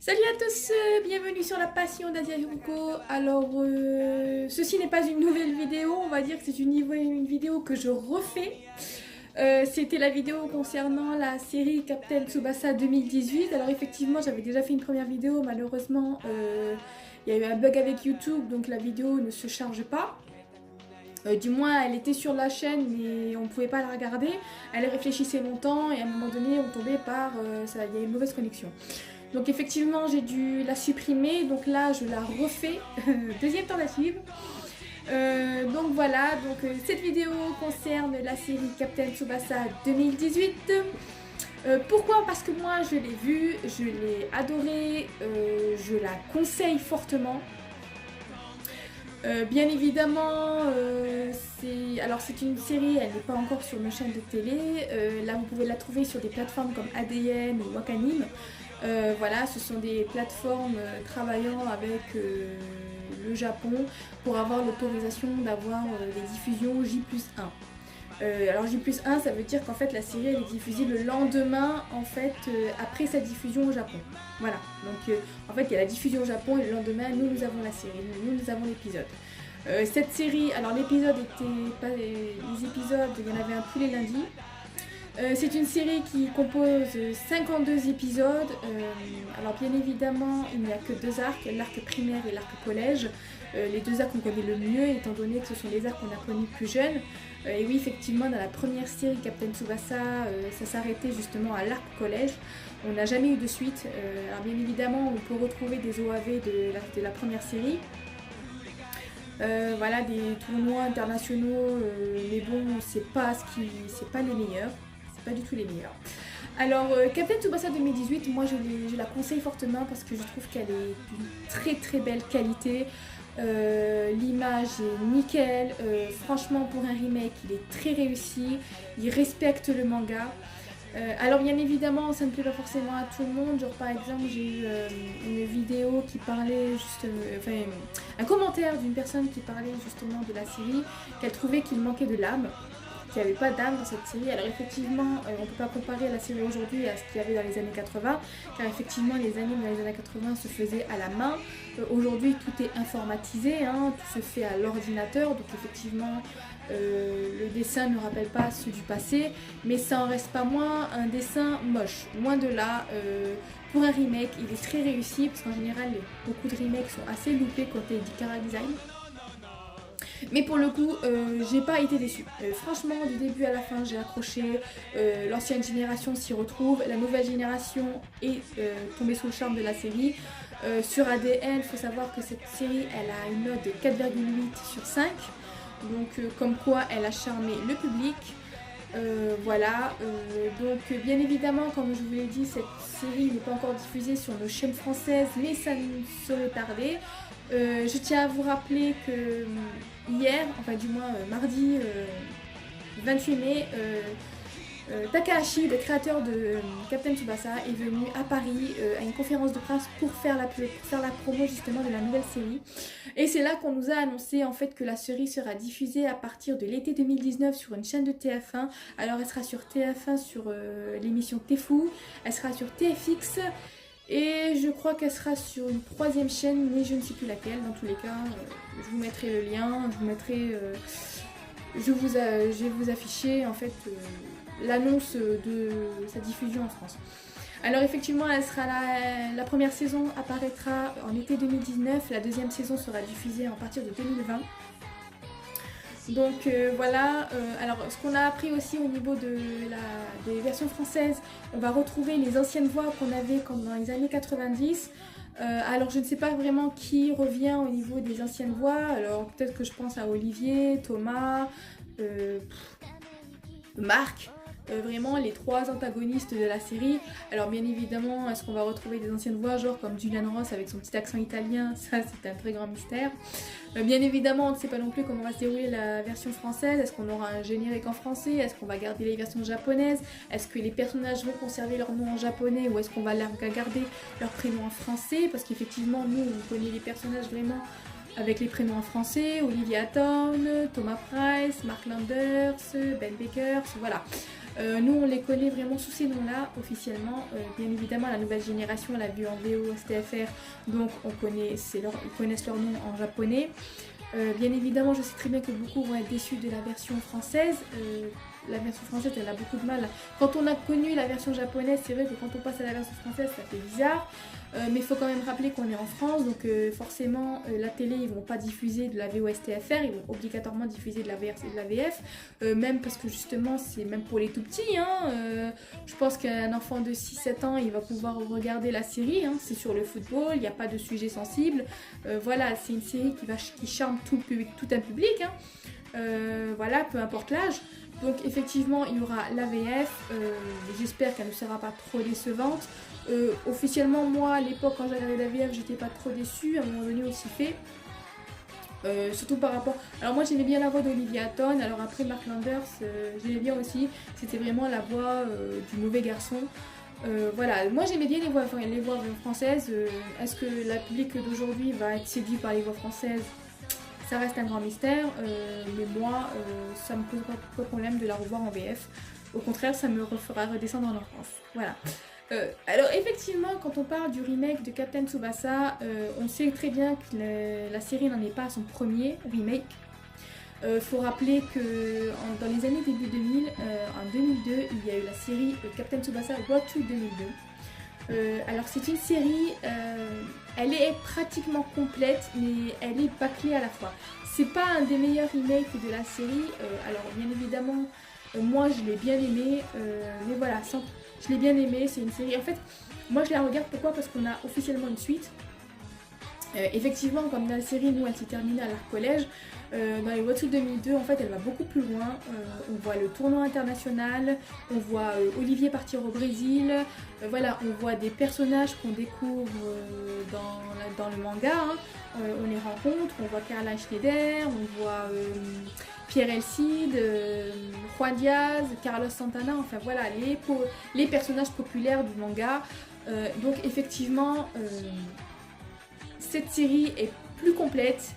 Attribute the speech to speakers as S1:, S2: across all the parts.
S1: Salut à tous, bienvenue sur la passion d'Asia Yuko. Alors, ceci n'est pas une nouvelle vidéo, on va dire que c'est une vidéo que je refais. C'était la vidéo concernant la série Captain Tsubasa 2018. Alors effectivement, j'avais déjà fait une première vidéo, malheureusement, il y a eu un bug avec YouTube, donc la vidéo ne se charge pas. Du moins, elle était sur la chaîne, mais on ne pouvait pas la regarder. Elle réfléchissait longtemps et à un moment donné, on tombait par... il y a une mauvaise connexion. Donc effectivement, j'ai dû la supprimer. Donc là, je la refais. Deuxième tentative. Donc voilà, cette vidéo concerne la série Captain Tsubasa 2018. Pourquoi? Parce que moi, je l'ai vue, je l'ai adorée, je la conseille fortement. Bien évidemment, c'est une série, elle n'est pas encore sur nos chaînes de télé. Là, vous pouvez la trouver sur des plateformes comme ADN ou Wakanim. Voilà, ce sont des plateformes travaillant avec le Japon pour avoir l'autorisation d'avoir des diffusions J+1. Alors J+1, ça veut dire qu'en fait la série elle est diffusée le lendemain en fait après sa diffusion au Japon. Voilà, donc en fait il y a la diffusion au Japon et le lendemain nous avons la série, nous avons l'épisode. Cette série, alors l'épisode était pas les épisodes, il y en avait un tous les lundis. C'est une série qui compose 52 épisodes. Alors bien évidemment, il n'y a que deux arcs, l'arc primaire et l'arc collège. Les deux arcs qu'on connaît le mieux, étant donné que ce sont les arcs qu'on a connus plus jeunes. Et oui, effectivement, dans la première série Captain Tsubasa, ça s'arrêtait justement à l'arc collège. On n'a jamais eu de suite. Alors bien évidemment, on peut retrouver des OAV de la première série. Voilà, des tournois internationaux, mais bon, c'est pas les meilleurs. Pas du tout les meilleurs. Alors Captain Tsubasa 2018, moi je la conseille fortement parce que je trouve qu'elle est d'une très très belle qualité. L'image est nickel, franchement pour un remake il est très réussi, il respecte le manga. Alors bien évidemment ça ne plaît pas forcément à tout le monde, genre par exemple j'ai eu une vidéo qui parlait un commentaire d'une personne qui parlait justement de la série, qu'elle trouvait qu'il manquait de l'âme. Il n'y avait pas d'âme dans cette série. Alors effectivement, on ne peut pas comparer la série aujourd'hui à ce qu'il y avait dans les années 80, car effectivement les animes dans les années 80 se faisaient à la main. Aujourd'hui tout est informatisé, hein, tout se fait à l'ordinateur, donc effectivement le dessin ne rappelle pas ceux du passé, mais ça en reste pas moins un dessin moche. Loin de là, pour un remake, il est très réussi, parce qu'en général beaucoup de remakes sont assez loupés côté du chara design. Mais pour le coup, j'ai pas été déçue. Franchement, du début à la fin, j'ai accroché. L'ancienne génération s'y retrouve. La nouvelle génération est tombée sous le charme de la série. Sur ADN, il faut savoir que cette série, elle a une note de 4,8 sur 5. Donc, comme quoi, elle a charmé le public. Voilà, donc bien évidemment, comme je vous l'ai dit, cette série n'est pas encore diffusée sur nos chaînes françaises, mais ça ne saurait tarder. Je tiens à vous rappeler que hier, enfin du moins mardi 28 mai, Takahashi, le créateur de Captain Tsubasa, est venu à Paris à une conférence de presse pour faire la promo justement de la nouvelle série. Et c'est là qu'on nous a annoncé en fait que la série sera diffusée à partir de l'été 2019 sur une chaîne de TF1. Alors elle sera sur TF1 sur l'émission Tefu, elle sera sur TFX. Et je crois qu'elle sera sur une troisième chaîne, mais je ne sais plus laquelle. Dans tous les cas, je vous mettrai le lien, je vais vous afficher en fait l'annonce de sa diffusion en France. Alors effectivement, elle sera la première saison apparaîtra en été 2019, la deuxième saison sera diffusée à partir de 2020. Donc voilà, alors ce qu'on a appris aussi au niveau des versions françaises, on va retrouver les anciennes voix qu'on avait comme dans les années 90. Alors je ne sais pas vraiment qui revient au niveau des anciennes voix, alors peut-être que je pense à Olivier, Thomas, Marc. Vraiment les trois antagonistes de la série. Alors bien évidemment, est-ce qu'on va retrouver des anciennes voix genre comme Julian Ross avec son petit accent italien? Ça c'est un très grand mystère. Bien évidemment, on ne sait pas non plus comment va se dérouler la version française. Est-ce qu'on aura un générique en français? Est-ce qu'on va garder les versions japonaises? Est-ce que les personnages vont conserver leur nom en japonais ou est-ce qu'on va garder leur prénom en français? Parce qu'effectivement, nous on connaît les personnages vraiment avec les prénoms en français, Olivia Hatton, Thomas Price, Mark Landers, Ben Bakers, voilà. Nous on les connaît vraiment sous ces noms-là officiellement. Bien évidemment la nouvelle génération l'a vu en VO STFR, donc ils connaissent leur nom en japonais. Bien évidemment je sais très bien que beaucoup vont être déçus de la version française. La version française elle a beaucoup de mal. Quand on a connu la version japonaise, c'est vrai que quand on passe à la version française ça fait bizarre. Mais il faut quand même rappeler qu'on est en France, donc forcément la télé ils vont pas diffuser de la VOSTFR, ils vont obligatoirement diffuser de la VF, même parce que justement c'est même pour les tout petits, hein, je pense qu'un enfant de 6-7 ans il va pouvoir regarder la série, hein, c'est sur le football, il n'y a pas de sujet sensible, voilà c'est une série qui charme tout un public, hein. Voilà, peu importe l'âge. Donc effectivement il y aura la VF, j'espère qu'elle ne sera pas trop décevante. Officiellement moi à l'époque quand j'ai regardé la VF j'étais pas trop déçue, à un moment donné aussi fait. Surtout par rapport... Alors moi j'aimais bien la voix d'Olivia Hatton, alors après Mark Landers j'aimais bien aussi, c'était vraiment la voix du mauvais garçon. Voilà, moi j'aimais bien les voix françaises. Est-ce que la public d'aujourd'hui va être séduit par les voix françaises? Ça reste un grand mystère, mais moi, ça me pose pas de problème de la revoir en VF. Au contraire, ça me fera redescendre en enfance. Voilà. Alors effectivement, quand on parle du remake de Captain Tsubasa, on sait très bien que la série n'en est pas à son premier remake. Faut rappeler que dans les années début 2000, en 2002, il y a eu la série Captain Tsubasa Road to 2002. Alors c'est une série, elle est pratiquement complète mais elle est bâclée à la fois. C'est pas un des meilleurs remakes de la série, alors bien évidemment moi je l'ai bien aimé, mais voilà, je l'ai bien aimé, c'est une série, en fait moi je la regarde pourquoi, parce qu'on a officiellement une suite. Effectivement comme la série nous elle s'est terminée à l'arc collège, dans les Road to 2002 en fait elle va beaucoup plus loin, on voit le tournoi international, on voit Olivier partir au Brésil, voilà, on voit des personnages qu'on découvre dans le manga, hein. On les rencontre, on voit Carla Schneider, on voit Pierre Elcide, Juan Diaz, Carlos Santana, enfin voilà les personnages populaires du manga. Donc effectivement cette série est plus complète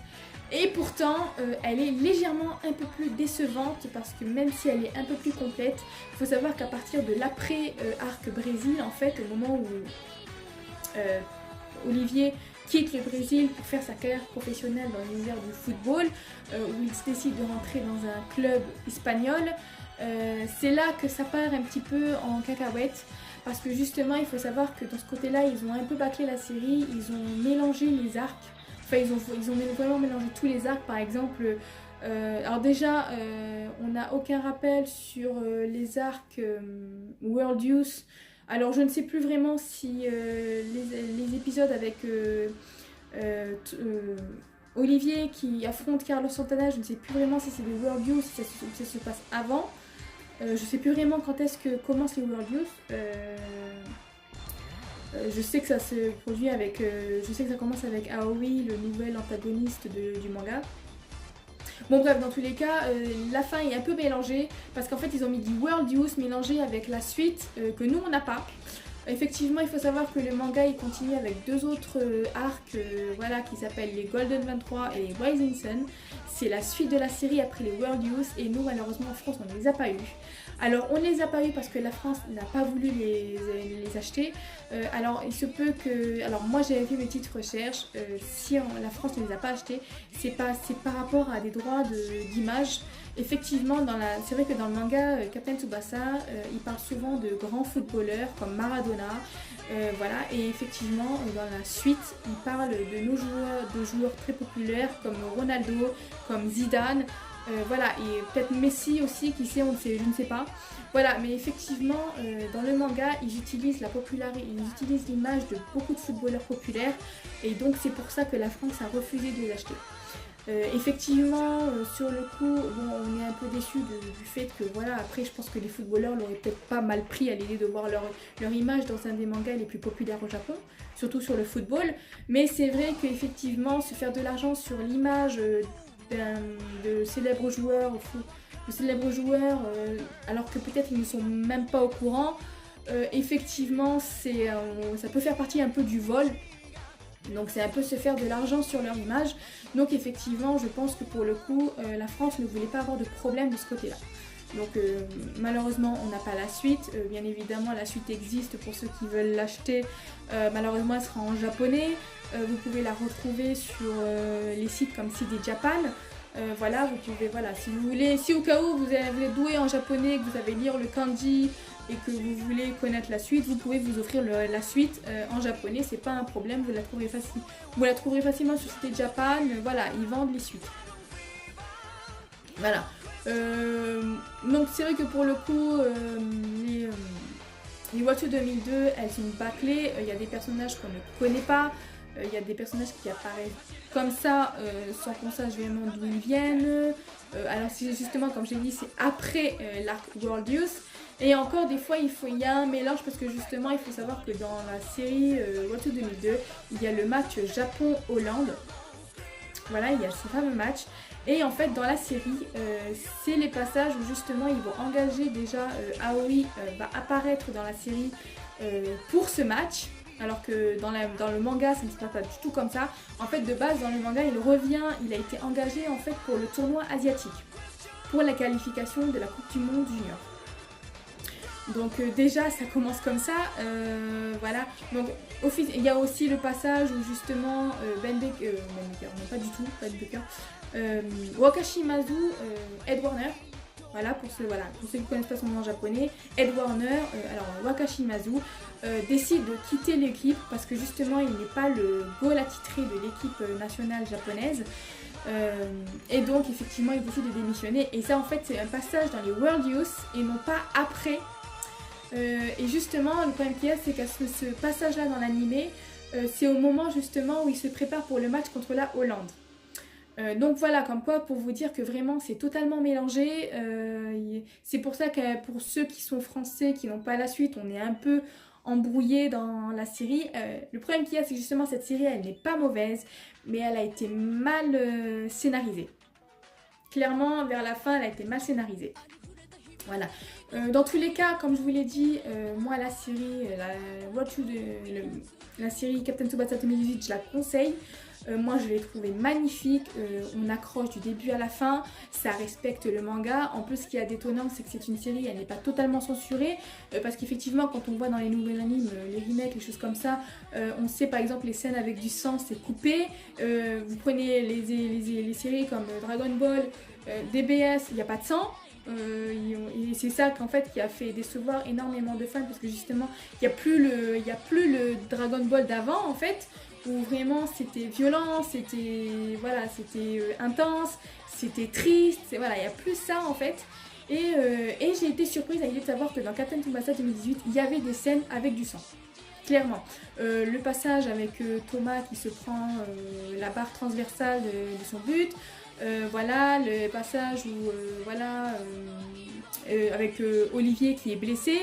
S1: et pourtant elle est légèrement un peu plus décevante, parce que même si elle est un peu plus complète, il faut savoir qu'à partir de l'après arc Brésil, en fait au moment où Olivier quitte le Brésil pour faire sa carrière professionnelle dans l'univers du football, où il décide de rentrer dans un club espagnol, c'est là que ça part un petit peu en cacahuète. Parce que justement, il faut savoir que dans ce côté-là, ils ont un peu bâclé la série, ils ont mélangé les arcs. Enfin, ils ont vraiment mélangé tous les arcs, par exemple. Alors déjà, on n'a aucun rappel sur les arcs World Youth. Alors je ne sais plus vraiment si les épisodes avec Olivier qui affronte Carlos Santana, je ne sais plus vraiment si c'est des World Youth, si ça se passe avant. Je sais plus vraiment quand est-ce que commencent les World Youth. Je sais que ça se produit avec... je sais que ça commence avec Aoi, le nouvel antagoniste du manga. Bon bref, dans tous les cas, la fin est un peu mélangée, parce qu'en fait ils ont mis du World Youth mélangé avec la suite que nous on n'a pas. Effectivement, il faut savoir que le manga il continue avec deux autres arcs voilà, qui s'appellent les Golden 23 et les Rising Sun. C'est la suite de la série après les World Youth, et nous malheureusement en France on ne les a pas eu. Alors on ne les a pas eu parce que la France n'a pas voulu les acheter. Alors il se peut que... Alors moi j'avais fait mes petites recherches, si la France ne les a pas achetés, c'est par rapport à des droits d'image. Effectivement, c'est vrai que dans le manga Captain Tsubasa, il parle souvent de grands footballeurs comme Maradona, voilà, et effectivement dans la suite, il parle de joueurs très populaires comme Ronaldo, comme Zidane, voilà, et peut-être Messi aussi, qui sait, je ne sais pas. Voilà, mais effectivement, dans le manga, ils utilisent l'image de beaucoup de footballeurs populaires, et donc c'est pour ça que la France a refusé de les acheter. Effectivement, sur le coup, bon, on est un peu déçu du fait que, voilà, après je pense que les footballeurs l'auraient peut-être pas mal pris à l'idée de voir leur image dans un des mangas les plus populaires au Japon, surtout sur le football, mais c'est vrai qu'effectivement, se faire de l'argent sur l'image de célèbres joueurs alors que peut-être ils ne sont même pas au courant, effectivement, ça peut faire partie un peu du vol. Donc c'est un peu se faire de l'argent sur leur image. Donc effectivement je pense que pour le coup la France ne voulait pas avoir de problème de ce côté là. Donc malheureusement on n'a pas la suite, bien évidemment la suite existe pour ceux qui veulent l'acheter, malheureusement elle sera en japonais, vous pouvez la retrouver sur les sites comme CD Japan. Voilà, vous pouvez, voilà, si vous voulez, si au cas où vous êtes doué en japonais, que vous savez lire le kanji et que vous voulez connaître la suite, vous pouvez vous offrir la suite en japonais, c'est pas un problème, vous la trouverez facilement sur CD Japan, voilà, ils vendent les suites. Voilà. Donc c'est vrai que pour le coup, les Watch 2002, elles sont bâclées, il y a des personnages qu'on ne connaît pas, il y a des personnages qui apparaissent comme ça, sans qu'on sache vraiment d'où ils viennent. Alors c'est justement, comme j'ai dit, c'est après l'arc World Youth. Et encore des fois il y a un mélange parce que justement il faut savoir que dans la série Watch 2002, il y a le match Japon-Hollande. Voilà, il y a ce fameux match. Et en fait dans la série, c'est les passages où justement ils vont engager déjà Aoi va apparaître dans la série pour ce match. Alors que dans le manga ça ne se passe pas du tout comme ça. En fait de base dans le manga il a été engagé en fait pour le tournoi asiatique. Pour la qualification de la Coupe du Monde Junior. Donc déjà ça commence comme ça, voilà. Donc il y a aussi le passage où justement Ben Baker, non pas du tout, pas de Baker, Wakashimazu, Ed Warner, voilà pour ceux qui ne connaissent pas son nom en japonais, Ed Warner, alors Wakashimazu, décide de quitter l'équipe parce que justement il n'est pas le goal attitré de l'équipe nationale japonaise. Et donc effectivement il décide de démissionner et ça en fait c'est un passage dans les World Youth et non pas après. Et justement le problème qu'il y a c'est qu'à ce passage là dans l'animé c'est au moment justement où il se prépare pour le match contre la Hollande. Donc voilà, comme quoi pour vous dire que vraiment c'est totalement mélangé, c'est pour ça que pour ceux qui sont français qui n'ont pas la suite on est un peu embrouillé dans la série. Le problème qu'il y a c'est que justement cette série elle n'est pas mauvaise mais elle a été mal scénarisée. Clairement vers la fin elle a été mal scénarisée. Voilà. Dans tous les cas, comme je vous l'ai dit, moi la série, la série Captain Tsubasa 2018, je la conseille. Moi je l'ai trouvée magnifique, on accroche du début à la fin, ça respecte le manga. En plus ce qui est détonnant c'est que c'est une série, elle n'est pas totalement censurée, parce qu'effectivement quand on voit dans les nouveaux animes, les remakes, les choses comme ça, on sait par exemple les scènes avec du sang c'est coupé. Vous prenez les séries comme Dragon Ball, DBS, il n'y a pas de sang. Et c'est ça qu'en fait qui a fait décevoir énormément de fans parce que justement il n'y a plus le Dragon Ball d'avant en fait où vraiment c'était violent, c'était voilà, c'était intense, c'était triste, voilà, il n'y a plus ça en fait. Et j'ai été surprise à l'idée de savoir que dans Captain Tsubasa 2018 il y avait des scènes avec du sang. Clairement. Le passage avec Thomas qui se prend la barre transversale de son but. Voilà, le passage où avec Olivier qui est blessé.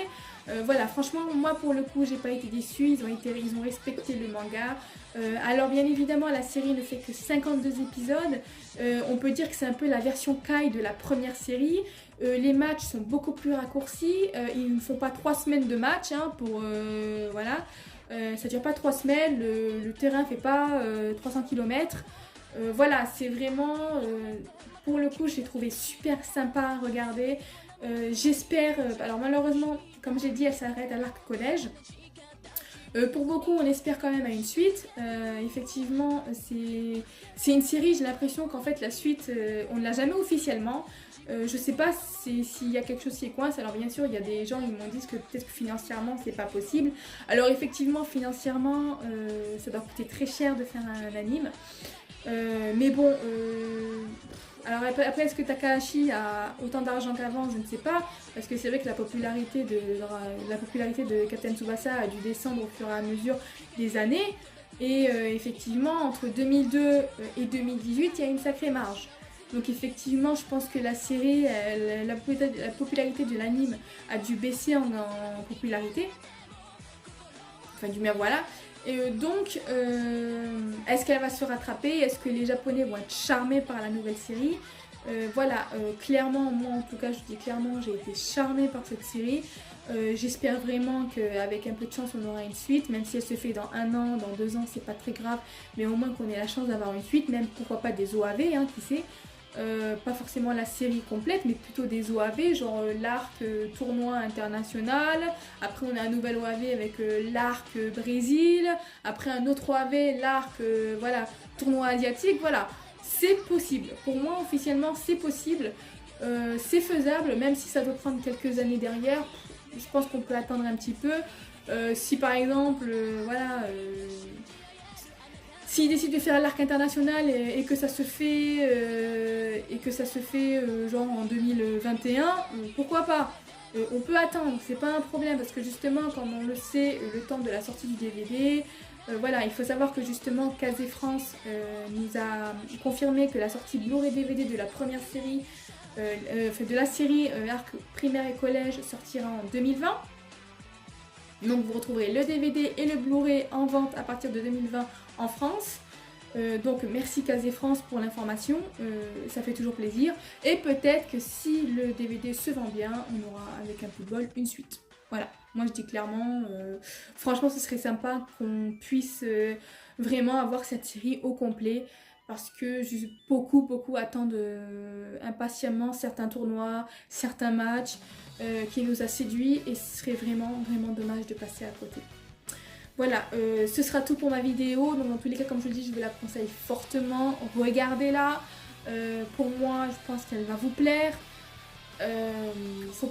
S1: Voilà, franchement, moi pour le coup, j'ai pas été déçue. Ils ont respecté le manga. Alors, bien évidemment, la série ne fait que 52 épisodes. On peut dire que c'est un peu la version Kai de la première série. Les matchs sont beaucoup plus raccourcis. Ils ne font pas 3 semaines de match pour voilà. Ça dure pas 3 semaines. Le terrain fait pas 300 km. Voilà, c'est vraiment, pour le coup, j'ai trouvé super sympa à regarder. J'espère, alors malheureusement, comme j'ai dit, elle s'arrête à l'arc collège. Pour beaucoup, on espère quand même à une suite. Effectivement, c'est une série, j'ai l'impression qu'en fait la suite, on ne l'a jamais officiellement. Je sais pas s'il y a quelque chose qui est coince. Alors bien sûr, il y a des gens qui m'ont dit que peut-être que financièrement, c'est pas possible. Alors effectivement, financièrement, ça doit coûter très cher de faire un anime. Mais bon, alors après est-ce que Takahashi a autant d'argent qu'avant, je ne sais pas, parce que c'est vrai que la popularité de Captain Tsubasa a dû descendre au fur et à mesure des années, et effectivement entre 2002 et 2018 il y a une sacrée marge. Donc effectivement je pense que la série, la popularité de l'anime a dû baisser en popularité, enfin du moins voilà. Et donc, est-ce qu'elle va se rattraper? Est-ce que les Japonais vont être charmés par la nouvelle série? Voilà, clairement, moi en tout cas, je dis clairement, j'ai été charmée par cette série. J'espère vraiment qu'avec un peu de chance, on aura une suite, même si elle se fait dans 1 an, dans 2 ans, c'est pas très grave, mais au moins qu'on ait la chance d'avoir une suite, même pourquoi pas des OAV, qui sait. pas forcément la série complète, mais plutôt des OAV, genre l'arc tournoi international. Après, on a un nouvel OAV avec l'arc Brésil. Après, un autre OAV, l'arc voilà, tournoi asiatique. Voilà, c'est possible. Pour moi, officiellement, c'est possible. C'est faisable, même si ça doit prendre quelques années derrière. Je pense qu'on peut attendre un petit peu. Si par exemple, voilà. S'ils décident de faire l'arc international et que ça se fait, genre en 2021, pourquoi pas. On peut attendre, c'est pas un problème parce que justement, comme on le sait, le temps de la sortie du DVD, voilà, il faut savoir que justement Kazé France nous a confirmé que la sortie Blu-ray DVD de la première série, de la série arc primaire et collège sortira en 2020. Donc vous retrouverez le DVD et le Blu-ray en vente à partir de 2020 en France. Donc merci Kazé France pour l'information, ça fait toujours plaisir. Et peut-être que si le DVD se vend bien, on aura avec un peu de bol une suite. Voilà, moi je dis clairement, franchement ce serait sympa qu'on puisse vraiment avoir cette série au complet. Parce que beaucoup attendent impatiemment certains tournois, certains matchs qui nous a séduits et ce serait vraiment dommage de passer à côté. Voilà, ce sera tout pour ma vidéo. Donc dans tous les cas, comme je vous le dis, je vous la conseille fortement. Regardez-la. Pour moi, je pense qu'elle va vous plaire. Faut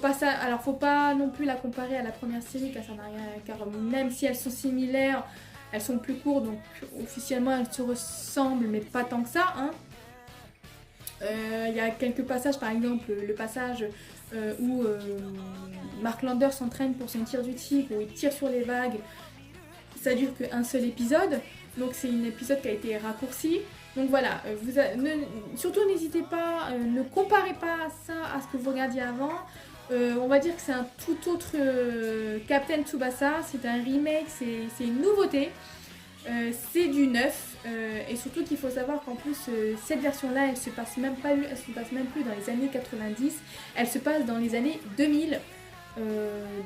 S1: pas non plus la comparer à la première série car ça n'a rien. Car même si elles sont similaires, elles sont plus courtes, donc officiellement elles se ressemblent, mais pas tant que ça. Hein. Y a quelques passages, par exemple le passage où Mark Lander s'entraîne pour son tir du tigre, où il tire sur les vagues. Ça dure qu'un seul épisode, donc c'est un épisode qui a été raccourci. Donc voilà, surtout n'hésitez pas, ne comparez pas ça à ce que vous regardiez avant. On va dire que c'est un tout autre Captain Tsubasa, c'est un remake, c'est une nouveauté, c'est du neuf, et surtout qu'il faut savoir qu'en plus cette version-là, elle se passe même plus dans les années 90, elle se passe dans les années 2000,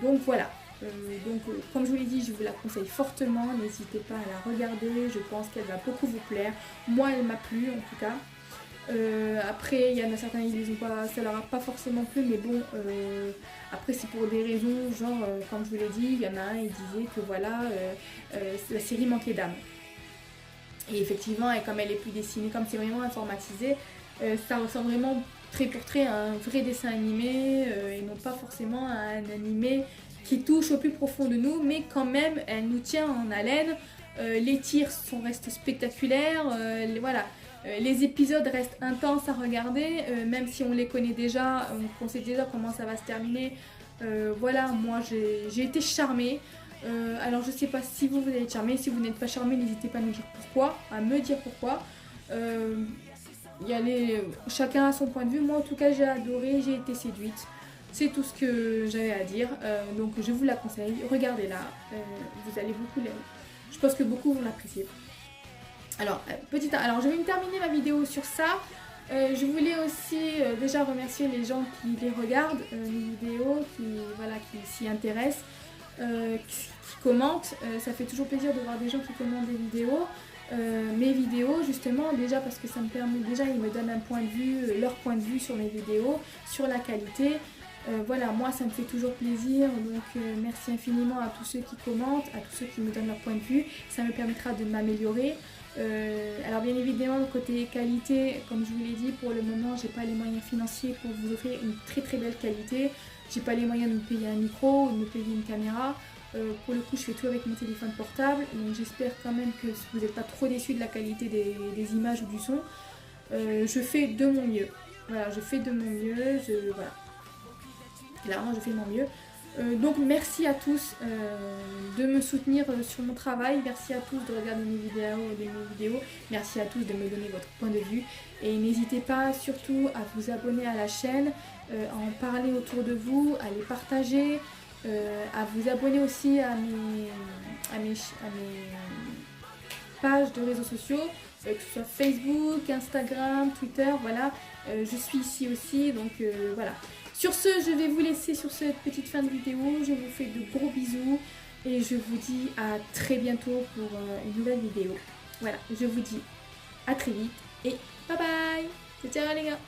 S1: donc voilà. Comme je vous l'ai dit, je vous la conseille fortement, n'hésitez pas à la regarder, je pense qu'elle va beaucoup vous plaire. Moi elle m'a plu en tout cas. Après il y en a certains ça leur a pas forcément plu, mais bon après c'est pour des raisons genre comme je vous l'ai dit, il y en a un il disait que voilà la série manquait d'âme. Et effectivement, et comme elle est plus dessinée, comme c'est vraiment informatisé, ça ressemble vraiment trait pour trait à un vrai dessin animé et non pas forcément à un animé qui touche au plus profond de nous, mais quand même elle nous tient en haleine. Les tirs restent spectaculaires, voilà. Les épisodes restent intenses à regarder, même si on les connaît déjà, on sait déjà comment ça va se terminer. Voilà, moi j'ai été charmée. Alors je sais pas si vous allez être charmé, si vous n'êtes pas charmé, n'hésitez pas à me dire pourquoi. Chacun a son point de vue, moi en tout cas j'ai adoré, j'ai été séduite. C'est tout ce que j'avais à dire, donc je vous la conseille, regardez-la, vous allez beaucoup l'aimer. Je pense que beaucoup vont l'apprécier. Alors je vais me terminer ma vidéo sur ça. Je voulais aussi déjà remercier les gens qui les regardent, mes vidéos, qui s'y intéressent, qui commentent. Ça fait toujours plaisir de voir des gens qui commentent des vidéos. Mes vidéos justement, déjà parce que ça me permet, déjà ils me donnent un point de vue, leur point de vue sur mes vidéos, sur la qualité. Voilà, moi ça me fait toujours plaisir, donc merci infiniment à tous ceux qui commentent, à tous ceux qui me donnent leur point de vue, ça me permettra de m'améliorer. Alors bien évidemment côté qualité, comme je vous l'ai dit, pour le moment j'ai pas les moyens financiers pour vous offrir une très belle qualité, j'ai pas les moyens de me payer un micro ou de me payer une caméra. Pour le coup je fais tout avec mon téléphone portable, donc j'espère quand même que vous n'êtes pas trop déçus de la qualité des images ou du son. Je fais de mon mieux, voilà, je fais de mon mieux, voilà. Clairement je fais de mon mieux. Donc merci à tous de me soutenir sur mon travail, merci à tous de regarder mes vidéos, merci à tous de me donner votre point de vue et n'hésitez pas surtout à vous abonner à la chaîne, à en parler autour de vous, à les partager, à vous abonner aussi à mes pages de réseaux sociaux, que ce soit Facebook, Instagram, Twitter, voilà, je suis ici aussi, donc voilà. Sur ce, je vais vous laisser sur cette petite fin de vidéo, je vous fais de gros bisous et je vous dis à très bientôt pour une nouvelle vidéo. Voilà, je vous dis à très vite et bye bye. Ciao les gars.